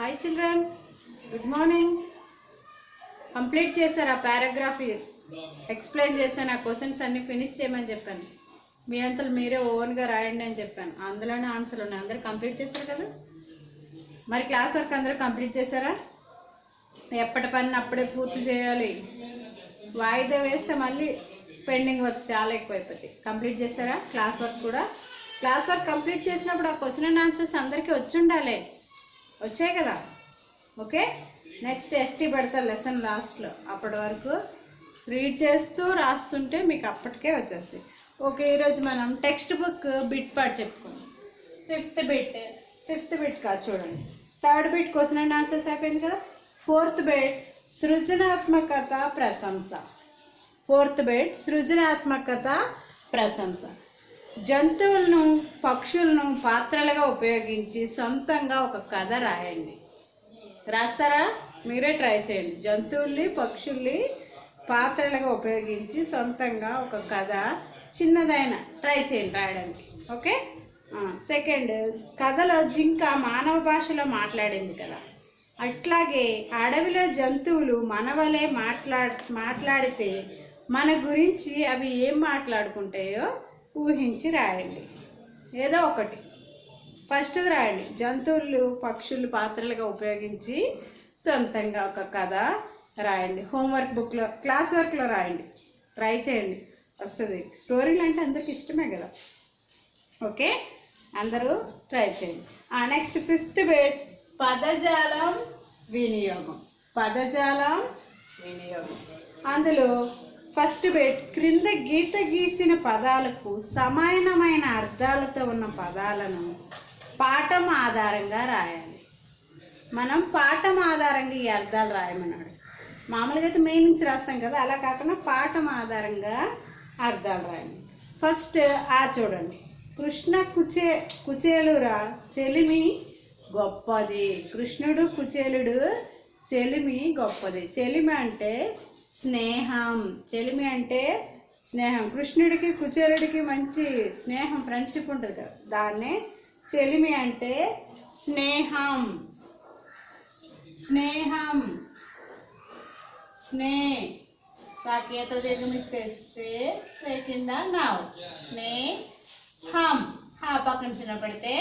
Hi children, good morning. Complete చేశారు ఆ paragraph, explain చేశాను. ఆ క్వశ్చన్స్ అన్ని ఫినిష్ చేయమని చెప్పాను. మీ అంతలు మీరే ఓన్గా రాయండి అని చెప్పాను. అందులోనే ఆన్సర్లు ఉన్నాయి. అందరూ కంప్లీట్ చేశారు కదా. మరి క్లాస్ వర్క్ అందరూ కంప్లీట్ చేశారా? ఎప్పటి పని అప్పుడే పూర్తి చేయాలి. వాయిదా వేస్తే మళ్ళీ పెండింగ్ వర్క్స్ చాలా ఎక్కువైపోతాయి. కంప్లీట్ చేశారా క్లాస్ వర్క్ కూడా? క్లాస్ వర్క్ కంప్లీట్ చేసినప్పుడు ఆ క్వశ్చన్ అండ్ ఆన్సర్స్ అందరికీ వచ్చి ఉండాలి. వచ్చాయి కదా. ఓకే, నెక్స్ట్ ఎస్టీ పెడతా లెసన్ లాస్ట్లో. అప్పటి వరకు రీడ్ చేస్తూ రాస్తుంటే మీకు అప్పటికే వచ్చేస్తాయి. ఓకే, ఈరోజు మనం టెక్స్ట్ బుక్ బిట్ పార్ట్ చెప్పుకుందాం. ఫిఫ్త్ బిట్ కాదు, చూడండి. Third bit question and answers అయిపోయింది కదా. ఫోర్త్ బిట్ సృజనాత్మకత ప్రశంస. ఫోర్త్ బిట్ సృజనాత్మకత ప్రశంస. జంతువులను పక్షులను పాత్రలుగా ఉపయోగించి సొంతంగా ఒక కథ రాయండి. రాస్తారా? మీరే ట్రై చేయండి. జంతువుల్ని పక్షుల్ని పాత్రలుగా ఉపయోగించి సొంతంగా ఒక కథ చిన్నదైనా ట్రై చేయండి రాయడానికి. ఓకే. సెకండ్, కథలో జింక మానవ భాషలో మాట్లాడింది కదా. అట్లాగే అడవిలో జంతువులు మన వలె మాట్లాడితే మన గురించి అవి ఏం మాట్లాడుకుంటాయో ఊహించి రాయండి. ఏదో ఒకటి ఫస్ట్ రాయండి. జంతువులు పక్షులు పాత్రలుగా ఉపయోగించి సొంతంగా ఒక కథ రాయండి. హోంవర్క్ బుక్లో క్లాస్ వర్క్లో రాయండి. ట్రై చేయండి, వస్తుంది. స్టోరీలు అంటే అందరికి ఇష్టమే కదా. ఓకే, అందరూ ట్రై చేయండి. నెక్స్ట్ ఫిఫ్త్ బిట్ పదజాలం వినియోగం. పదజాలం వినియోగం. అందులో ఫస్ట్ బిట్ క్రింద గీత గీసిన పదాలకు సమానమైన అర్థాలతో ఉన్న పదాలను పాఠం ఆధారంగా రాయాలి. మనం పాఠం ఆధారంగా ఈ అర్థాలు రాయమన్నాడు. మామూలుగా అయితే మీనింగ్స్ రాస్తాం కదా, అలా కాకుండా పాఠం ఆధారంగా అర్థాలు రాయండి. ఫస్ట్ చూడండి. కృష్ణ కుచేలురా చెలిమి గొప్పది. కృష్ణుడు కుచేలుడు చెలిమి గొప్పది. చెలిమి అంటే స్నేహం. చెలిమి అంటే స్నేహం. కృష్ణుడికి కుచేలుడికి మంచి స్నేహం, ఫ్రెండ్షిప్ ఉంటుంది కదా, దాన్నే చెలిమి అంటే స్నేహం. స్నేహం సాకేత దీర్ఘమిస్తే సే కింద నావ్. స్నేహం పక్కన చిన్న పడితే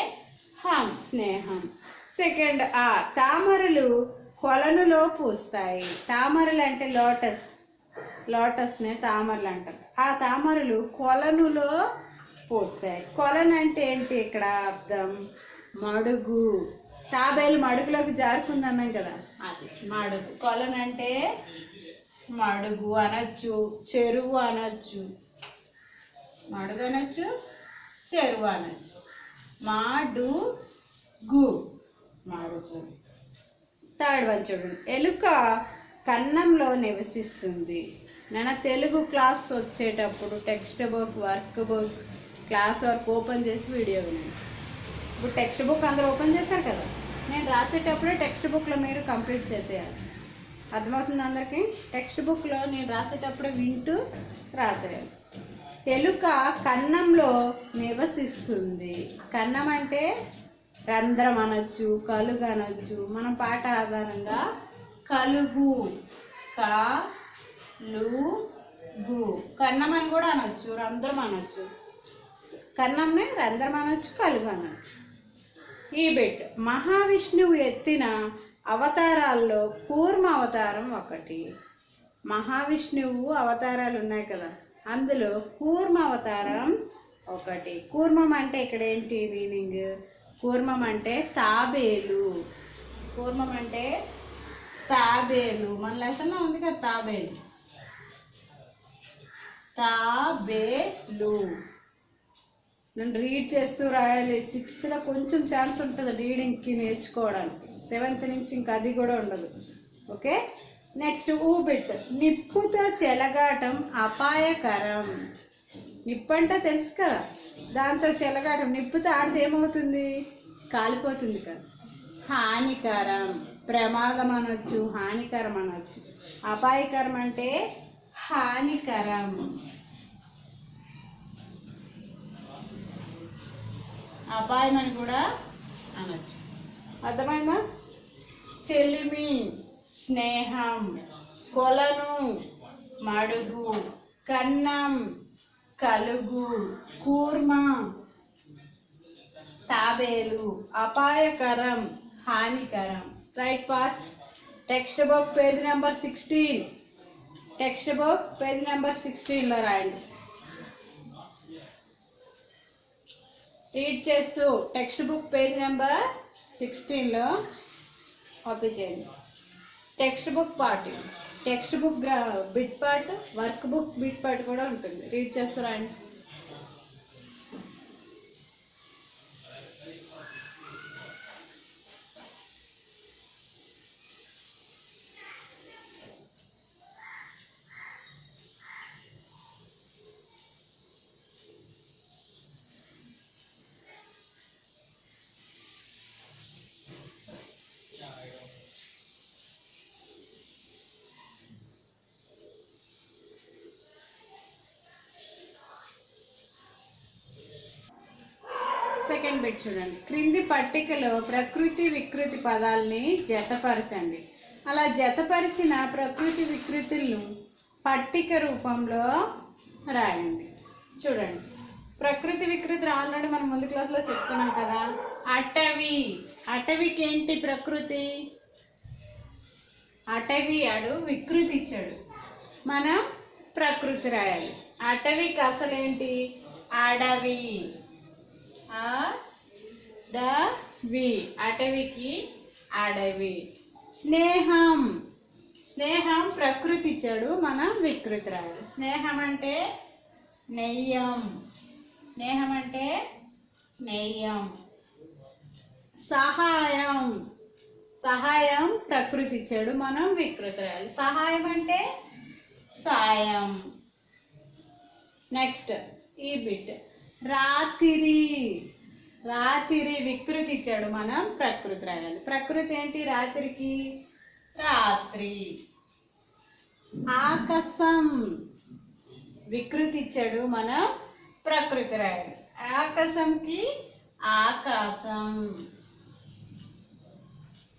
హం, స్నేహం. సెకండ్, తామరలు కొలనులో పూస్తాయి. తామరలు అంటే లోటస్నే తామరలు అంటారు. ఆ తామరలు కొలనులో పూస్తాయి. కొలను అంటే ఏంటి ఇక్కడ అర్థం? మడుగు. తాబేలు మడుగులోకి జారుకుందన్నాం కదా, అది మడుగు. కొలను అంటే మడుగు అనొచ్చు, చెరువు అనొచ్చు. మడుగు అనొచ్చు, చెరువు అనొచ్చు. మడుగు. థర్డ్ వన్ చూడండి. ఎలుక కన్నంలో నివసిస్తుంది. నేను తెలుగు క్లాస్ వచ్చేటప్పుడు text book, work book, class work open చేసి వీడియో వినండి. ఇప్పుడు టెక్స్ట్ బుక్ అందరూ ఓపెన్ చేశారు కదా, నేను రాసేటప్పుడే టెక్స్ట్ బుక్లో మీరు కంప్లీట్ చేసేయాలి. అర్థమవుతుంది అందరికీ? టెక్స్ట్ బుక్లో నేను రాసేటప్పుడే వింటూ రాసేయాలి. ఎలుక కన్నంలో నివసిస్తుంది. కన్నం అంటే రంధ్రం అనొచ్చు, కలుగు అనొచ్చు. మనం పాట ఆధారంగా కలుగు, కలుగు, కన్నం అని కూడా అనొచ్చు, రంధ్రం అనొచ్చు. కన్నంనే రంధ్రం అనొచ్చు, కలుగు అనొచ్చు. ఈ బిట్ మహావిష్ణువు ఎత్తిన అవతారాల్లో కూర్మ అవతారం ఒకటి. మహావిష్ణువు అవతారాలు ఉన్నాయి కదా, అందులో కూర్మ అవతారం ఒకటి. కూర్మం అంటే ఇక్కడ ఏంటి మీనింగ్? కూర్మం అంటే తాబేలు. కూర్మం అంటే తాబేలు. మన లెసన్లో ఉంది కదా తాబేలు. తాబేలు. నేను రీడ్ చేస్తూ రాయాలి. 6th కొంచెం ఛాన్స్ ఉంటుంది రీడింగ్కి నేర్చుకోవడానికి. 7th నుంచి ఇంకా అది కూడా ఉండదు. ఓకే, నెక్స్ట్ బిట్ నిప్పుతో చెలగాటం అపాయకరం. నిప్పు అంటే తెలుసు కదా, దాంతో చెలగాటం. నిప్పుతో ఆడితే ఏమవుతుంది? కాలిపోతుంది కదా. హానికరం, ప్రమాదం అనొచ్చు, హానికరం అనొచ్చు. అపాయకరం అంటే హానికరం. అపాయం అని కూడా అనొచ్చు. అర్థమైందా? చెలిమి స్నేహం, కొలను మడుగు, కన్నం కలుగు, కూర్మ తాబేలు, అపాయకరం హానికరం. Write fast. Text book page number 16. Text book page number 16లో రాయండి. రీడ్ చేస్తూ టెక్స్ట్ బుక్ పేజ్ నెంబర్ 16లో కాపీ చేయండి. Text book part, text book bit part, work book bit part కూడా ఉంటుంది. రీడ్ చేస్తూ రాయండి. సెకండ్ బిట్ చూడండి. క్రింది పట్టికలో ప్రకృతి వికృతి పదాలని జతపరచండి. అలా జతపరిచిన ప్రకృతి వికృతులను పట్టిక రూపంలో రాయండి. చూడండి, ప్రకృతి వికృతి ఆల్రెడీ మనం ముందు క్లాస్లో చెప్పుకున్నాం కదా. అటవీ, అటవీకి ఏంటి ప్రకృతి? అటవీ ఆడు వికృతి ఇచ్చాడు, మనం ప్రకృతి రాయాలి. అటవీకి అసలేంటి? అడవి, అడవి, అటవికి అడవి. స్నేహం, స్నేహం ప్రకృతి ఇచ్చాడు, మనం వికృతి రాయాలి. స్నేహం అంటే నెయ్యం, స్నేహం అంటే నెయ్యం. సహాయం, సహాయం ప్రకృతి ఇచ్చాడు, మనం వికృతి రాయాలి. సహాయం అంటే సాయం. నెక్స్ట్ ఈ బిట్. రాత్రి, రాత్రి వికృతి ఇచ్చాడు, మనం ప్రకృతి రాయాలి. ప్రకృతి ఏంటి రాత్రికి? రాత్రి. ఆకాశం వికృతి ఇచ్చాడు, మనం ప్రకృతి రాయాలి. ఆకాశంకి ఆకాశం.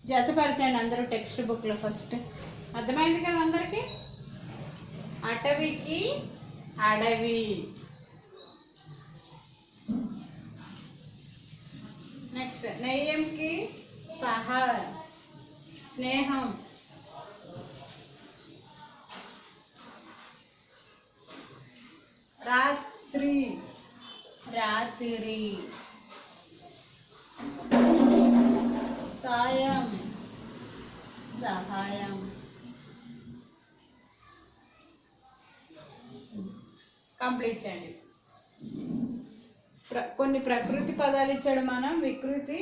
జతపరచండి అందరూ టెక్స్ట్ బుక్లో. ఫస్ట్ అర్థమైంది కదా అందరికీ? అటవికి అడవి. నెక్స్ట్ నెయ్యంకి సహాయం, స్నేహం. రాత్రి, రాత్రి. సాయం, సహాయం. కంప్లీట్ చేయండి. కొన్ని ప్రకృతి పదాలు ఇచ్చాడు, మనం వికృతి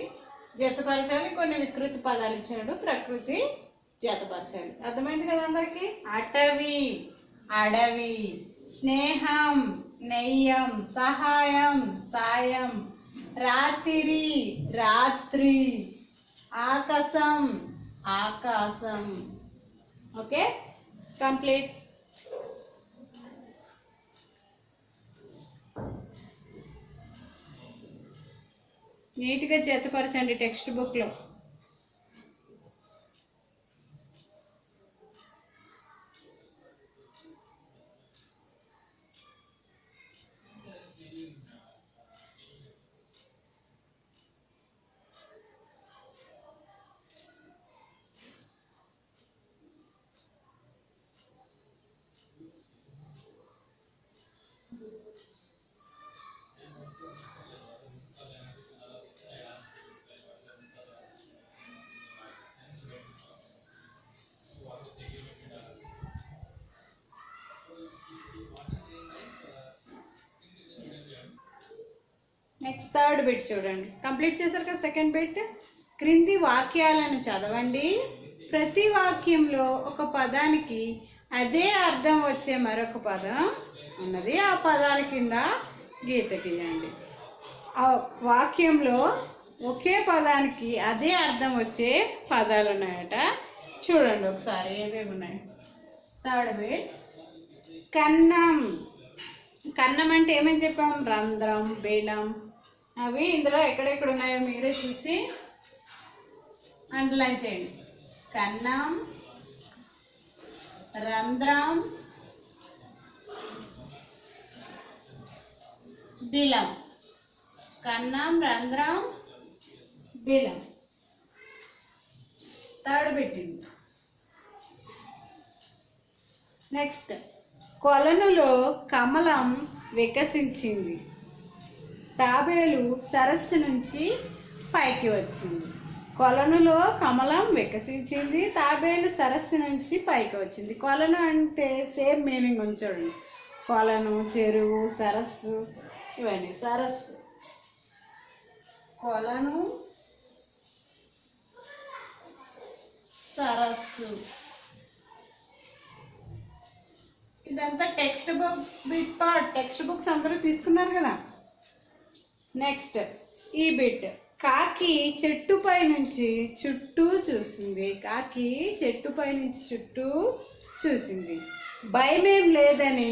జతపరచాలి. కొన్ని వికృతి పదాలు ఇచ్చాడు, ప్రకృతి జతపరచాలి. అర్థమైంది కదా అందరికి? అటవి అడవి, స్నేహం నెయ్యం, సహాయం సాయం, రాత్రి రాత్రి, ఆకాశం ఆకాశం. Okay, complete. నీట్గా జతపరచండి టెక్స్ట్ బుక్లో. నెక్స్ట్ థర్డ్ బిట్ చూడండి. కంప్లీట్ చేశారు కదా సెకండ్ బిట్. క్రింది వాక్యాలను చదవండి. ప్రతి వాక్యంలో ఒక పదానికి అదే అర్థం వచ్చే మరొక పదం ఉన్నది. ఆ పదాల కింద గీత గీయండి. ఆ వాక్యంలో ఒకే పదానికి అదే అర్థం వచ్చే పదాలు ఉన్నాయట. చూడండి ఒకసారి ఏమేమి ఉన్నాయి. Third bit. కన్నం, కన్నం అంటే ఏమని చెప్పాం? రంధ్రం, బేలం. అవి ఇందులో ఎక్కడెక్కడ ఉన్నాయో మీరే చూసి అండర్లైన్ చేయండి. కన్నం, రంధ్రం, బిలం. కన్నం, రంధ్రం, బిలం. థర్డ్ పెట్టింది. నెక్స్ట్, కొలనులో కమలం వికసించింది, తాబేలు సరస్సు నుంచి పైకి వచ్చింది. కొలనులో కమలం వికసించింది, తాబేలు సరస్సు నుంచి పైకి వచ్చింది. కొలను అంటే సేమ్ మీనింగ్ ఉంది చూడండి. కొలను, చెరువు, సరస్సు, ఇవన్నీ. సరస్సు, కొలను, సరస్సు. ఇదంతా text book bit part. Text books అందరూ తీసుకున్నారు కదా. నెక్స్ట్ ఈ బిట్. కాకి చెట్టుపై నుంచి చుట్టూ చూసింది. కాకి చెట్టుపై నుంచి చుట్టూ చూసింది. భయమేం లేదని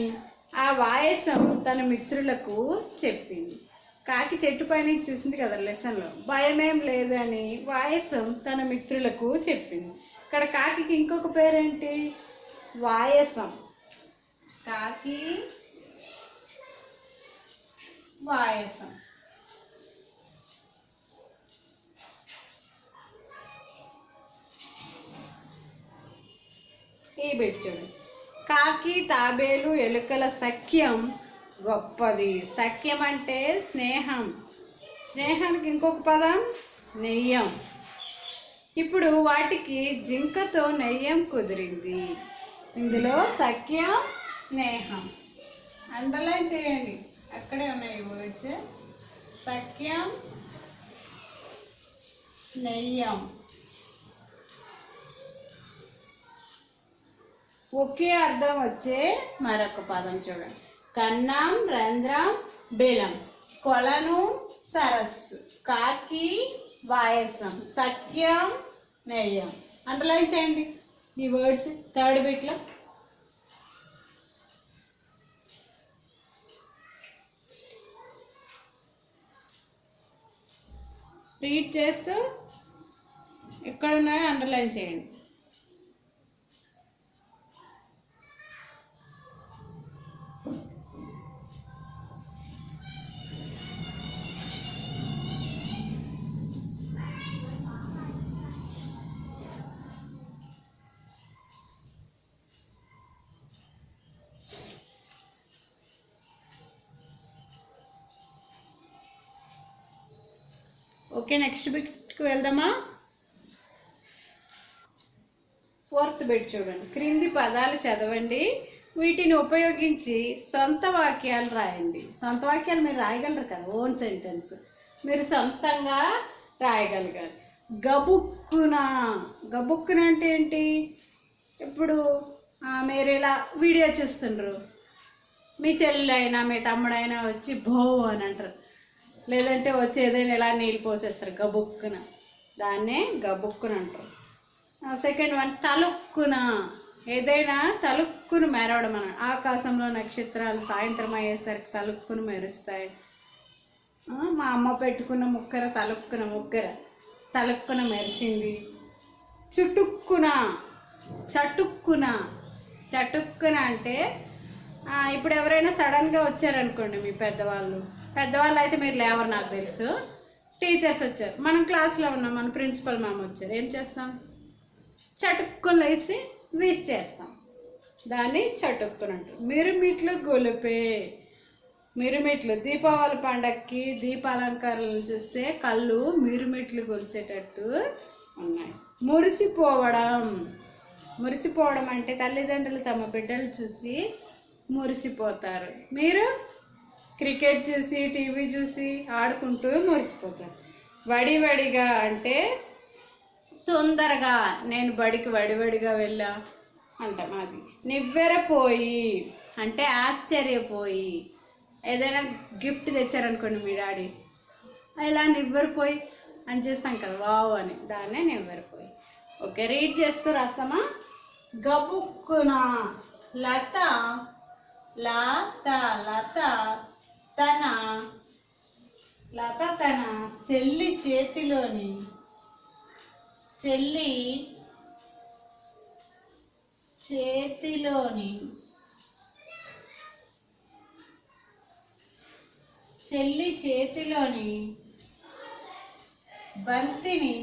ఆ వాయసం తన మిత్రులకు చెప్పింది. కాకి చెట్టుపై నుంచి చూసింది కదా లెసన్లో. భయమేం లేదని వాయసం తన మిత్రులకు చెప్పింది. ఇక్కడ కాకి ఇంకొక పేరేంటి? వాయసం. కాకి వాయసం. ఈ బిట్ చూడండి. కాకి, తాబేలు, ఎలుకల సఖ్యం గొప్పది. సఖ్యం అంటే స్నేహం. స్నేహానికి ఇంకొక పదం నెయ్యం. ఇప్పుడు వాటికి జింకతో నెయ్యం కుదిరింది. ఇందులో సఖ్యం, స్నేహం. అండర్లైన్ చేయండి, అక్కడే ఉన్నాయి వర్డ్స్. సఖ్యం, నెయ్యం. ఒకే అర్థం వచ్చే మరొక పదం చూడండి. కన్నం, రంధ్రం, బిలం. కొలను, సరస్సు. కాకి, వాయసం. సఖ్యం, నెయ్యం. అండర్లైన్ చేయండి ఈ వర్డ్స్ థర్డ్ బిట్లో. రీడ్ చేస్తూ ఎక్కడున్నాయో అండర్లైన్ చేయండి. ఓకే, నెక్స్ట్ బిట్కి వెళ్దామా? ఫోర్త్ బిట్ చూడండి. క్రింది పదాలు చదవండి, వీటిని ఉపయోగించి సొంత వాక్యాలు రాయండి. సొంత వాక్యాలు మీరు రాయగలరు కదా, ఓన్ సెంటెన్స్ మీరు సొంతంగా రాయగలిగారు. గబుక్కున. గబుక్కున అంటే ఏంటి? ఇప్పుడు మీరు ఇలా వీడియో చూస్తుండ్రు, మీ చెల్లెలైనా మీ తమ్ముడైనా వచ్చి భో అని అంటారు, లేదంటే వచ్చి ఏదైనా ఇలా నీళ్ళు పోసేస్తారు గబుక్కున. దాన్నే గబుక్కున అంటారు. సెకండ్ వన్ తలుక్కున. ఏదైనా తలుక్కును మెరవడం అన్న. ఆకాశంలో నక్షత్రాలు సాయంత్రం అయ్యేసరికి తలుక్కును మెరుస్తాయి. మా అమ్మ పెట్టుకున్న ముక్కర తలుక్కున ముక్కర తలుక్కున మెరిసింది. చుటుక్కున. చటుక్కున. చటుక్కున అంటే ఇప్పుడు ఎవరైనా సడన్గా వచ్చారనుకోండి, మీ పెద్దవాళ్ళు అయితే మీరు లేవరు నాకు తెలుసు. టీచర్స్ వచ్చారు, మనం క్లాస్లో ఉన్నాం, మన ప్రిన్సిపల్ మ్యామ్ వచ్చారు, ఏం చేస్తాం? చటుక్కుని లేసి వీస్ చేస్తాం. దాన్ని చటుక్కుని అంటారు. మిరుమిట్లు గొలిపే. మిరుమిట్లు. దీపావళి పండగకి దీపాలంకారాలను చూస్తే కళ్ళు మిరుమిట్లు గొలిసేటట్టు ఉన్నాయి. మురిసిపోవడం. మురిసిపోవడం అంటే తల్లిదండ్రులు తమ బిడ్డలు చూసి మురిసిపోతారు. మీరు క్రికెట్ చూసి టీవీ చూసి ఆడుకుంటూ మురిసిపోతారు. వడివడిగా అంటే తొందరగా, నేను బడికి వడివడిగా వెళ్ళా అంటాం. అది నివ్వెరపోయి అంటే ఆశ్చర్యపోయి. ఏదైనా గిఫ్ట్ తెచ్చారనుకోండి మీ డాడీ, ఇలా నివ్వెరపోయి అని చేస్తాం కదా, వావ్ అని, దాన్నే నివ్వెరపోయి. ఓకే, రీడ్ చేస్తూ రాస్తామా? గబుక్కున. లత. లత తన చెల్లి చేతిలోని చెల్లి చేతిలోని బంతిని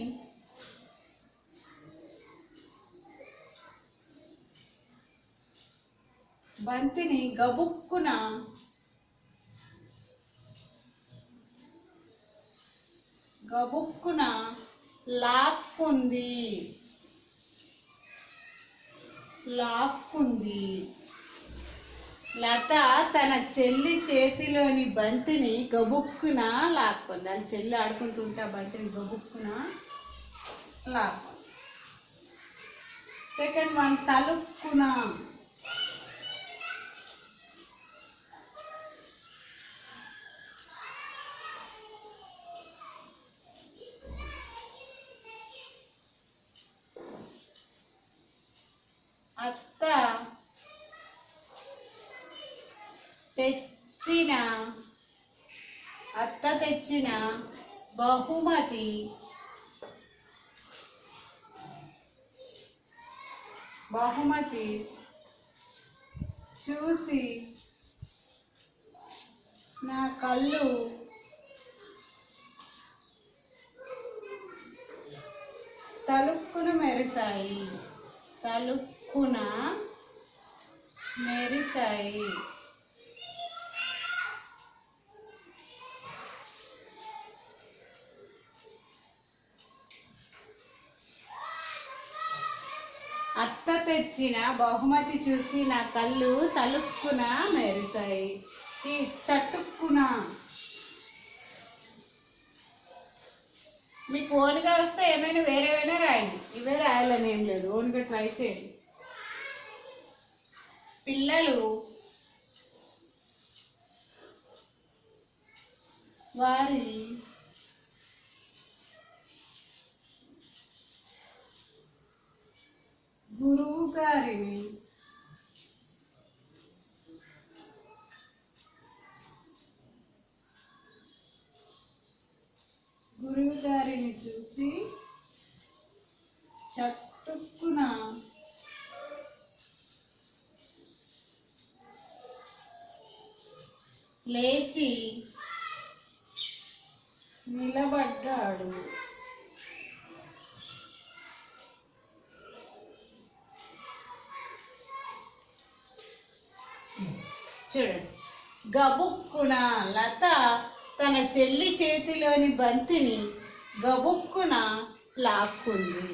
గబుక్కున లాక్కుంది. లత తన చెల్లి చేతిలోని బంతిని గబుక్కున లాక్కుంది. వాళ్ళ చెల్లి ఆడుకుంటుంటే ఆ బంతిని గబుక్కున లాక్కుంది. Second one, తలుక్కున. అత్త తెచ్చిన బహుమతి చూసి నా కళ్ళు తలుక్కున మెరిశాయి. అత్త తెచ్చిన బహుమతి చూసి నా కళ్ళు తలుక్కున మెరిశాయి. ఈ చటుక్కున మీకు ఓన్గా వస్తే ఏమైనా వేరేవైనా రాయండి, ఇవే రాయాలని ఏం లేదు, ఓన్గా ట్రై చేయండి. పిల్లలు వారి గురువు గారిని చూసి చటుక్కున లేచి నిలబడ్డాడు. చూడండి, గబుక్కున లత తన చెల్లి చేతిలోని బంతిని గబుక్కున లాక్కుంది.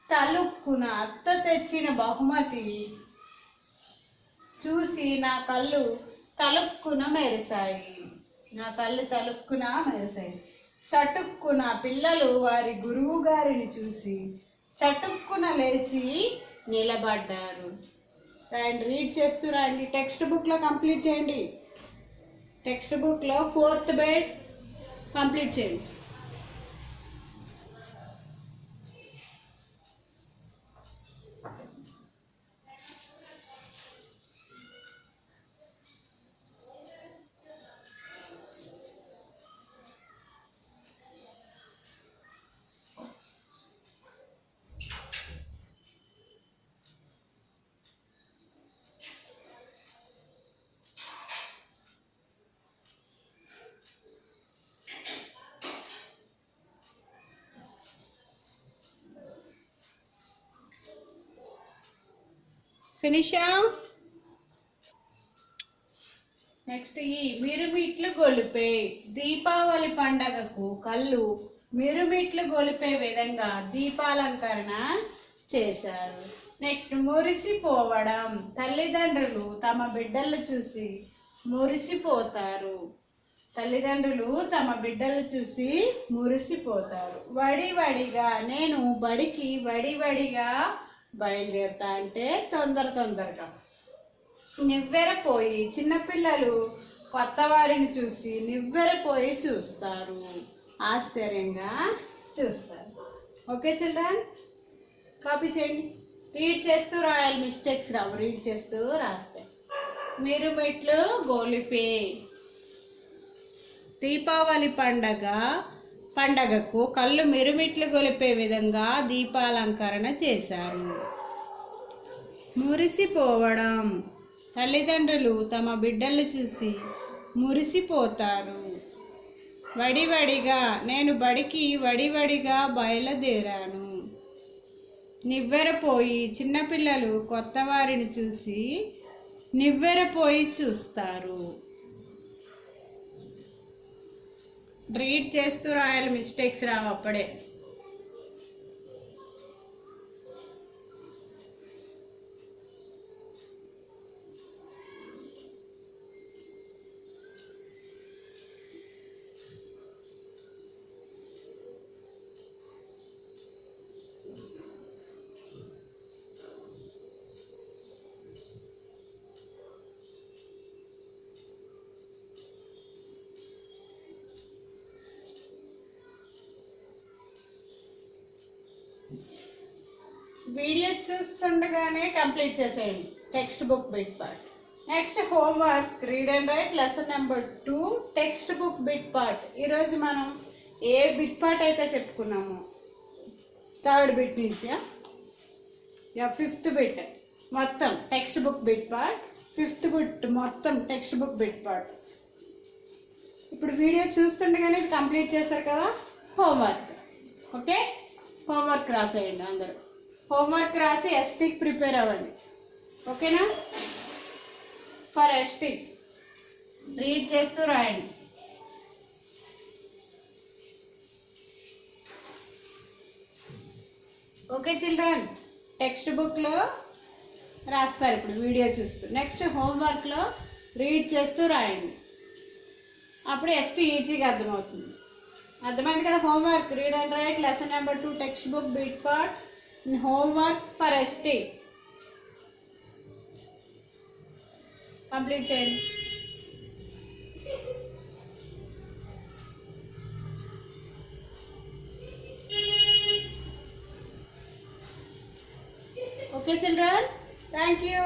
తలుక్కున అత్త తెచ్చిన బహుమతి చూసి నా కళ్ళు తలుక్కున మెరిశాయి. చటుక్కున పిల్లలు వారి గురువు గారిని చూసి చటుక్కున లేచి నిలబడ్డారు. రాయండి, రీడ్ చేస్తూ రాయండి. టెక్స్ట్ బుక్లో కంప్లీట్ చేయండి. టెక్స్ట్ బుక్లో 4th బెడ్ కంప్లీట్ చేయండి. ఫినిషా? నెక్స్ట్, ఈ మిరుమిట్లు గొలిపే దీపావళి పండగకు కళ్ళు మిరుమిట్లు గొలిపే విధంగా దీపాలంకరణ చేశారు. నెక్స్ట్, మురిసిపోవడం తల్లిదండ్రులు తమ బిడ్డలు చూసి మురిసిపోతారు. వడివడిగా నేను బడికి వడివడిగా బయలుదేరుతా అంటే తొందరగా. నివ్వెరపోయి చిన్నపిల్లలు కొత్త వారిని చూసి నివ్వెరపోయి చూస్తారు, ఆశ్చర్యంగా చూస్తారు. ఓకే చిల్డ్రన్, కాపీ చేయండి. రీడ్ చేస్తూ రాయాలి, మిస్టేక్స్ రావు. రీడ్ చేస్తూ రాస్తే. మిరుమిట్లు గొలిపే దీపావళి పండగకు కళ్ళు మిరుమిట్లు గొలిపే విధంగా దీపాలంకరణ చేశారు. మురిసిపోవడం. తల్లిదండ్రులు తమ బిడ్డల్ని చూసి మురిసిపోతారు. వడివడిగా, నేను బడికి వడివడిగా బయలుదేరాను. నివ్వెరపోయి, చిన్నపిల్లలు కొత్త వారిని చూసి నివ్వెరపోయి చూస్తారు. రీడ్ చేస్తూ రాయాలి, మిస్టేక్స్ రావు అప్పుడే. వీడియో చూస్తుండగానే కంప్లీట్ చేసేయండి text book bit part. Next homework, read and write lesson number 2 text book bit part. ఈరోజు మనం ఏ బిట్ పార్ట్ అయితే చెప్పుకున్నామో 3rd బిట్ నుంచి 5th బిట్ మొత్తం text book bit part, 5th bit మొత్తం టెక్స్ట్ బుక్ బిట్ పార్ట్. ఇప్పుడు video చూస్తుండగానే ఇది complete చేశారు కదా, హోంవర్క్. ఓకే, హోంవర్క్ రాసేయండి అందరూ. హోంవర్క్ రాసి ఎస్టీకి ప్రిపేర్ అవ్వండి. ఓకేనా? ఫర్ ఎస్టీ రీడ్ చేస్తూ రాయండి. ఓకే చిల్డ్రన్, టెక్స్ట్ బుక్లో రాస్తారు ఇప్పుడు వీడియో చూస్తూ. నెక్స్ట్ హోంవర్క్లో రీడ్ చేస్తూ రాయండి. అప్పుడు ఎస్టీ ఈజీగా అర్థమవుతుంది. అర్థమైంది కదా? Homework, read and write lesson number 2 text book bit part, homework for ST complete చేయండి. Okay children, thank you.